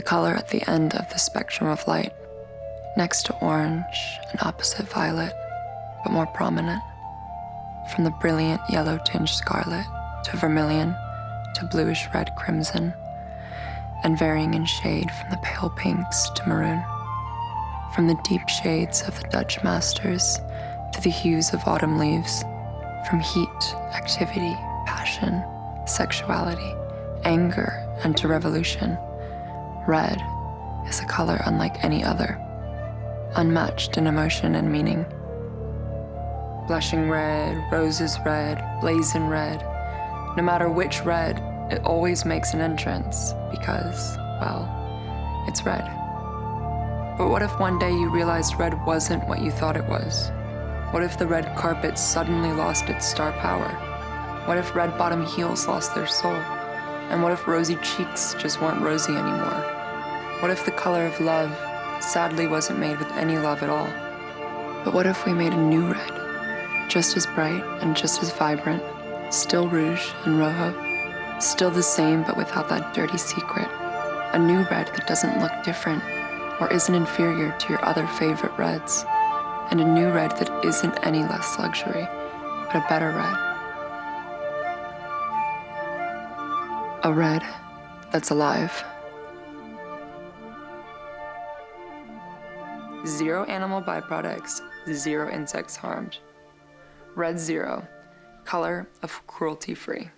the color at the end of the spectrum of light, next to orange and opposite violet, but more prominent, from the brilliant yellow-tinged scarlet to vermilion to bluish-red crimson, and varying in shade from the pale pinks to maroon, from the deep shades of the Dutch masters to the hues of autumn leaves, from heat, activity, passion, sexuality, anger, and to revolution. Red is a color unlike any other, unmatched in emotion and meaning. Blushing red, roses red, blazing red, no matter which red, it always makes an entrance because, well, it's red. But what if one day you realized red wasn't what you thought it was? What if the red carpet suddenly lost its star power? What if red bottom heels lost their soul? And what if rosy cheeks just weren't rosy anymore? What if the color of love sadly wasn't made with any love at all? But what if we made a new red, just as bright and just as vibrant, still rouge and rojo, still the same but without that dirty secret, a new red that doesn't look different or isn't inferior to your other favorite reds, and a new red that isn't any less luxury, but a better red. A red that's alive. 0 animal byproducts, 0 insects harmed. Red 0, color of cruelty-free.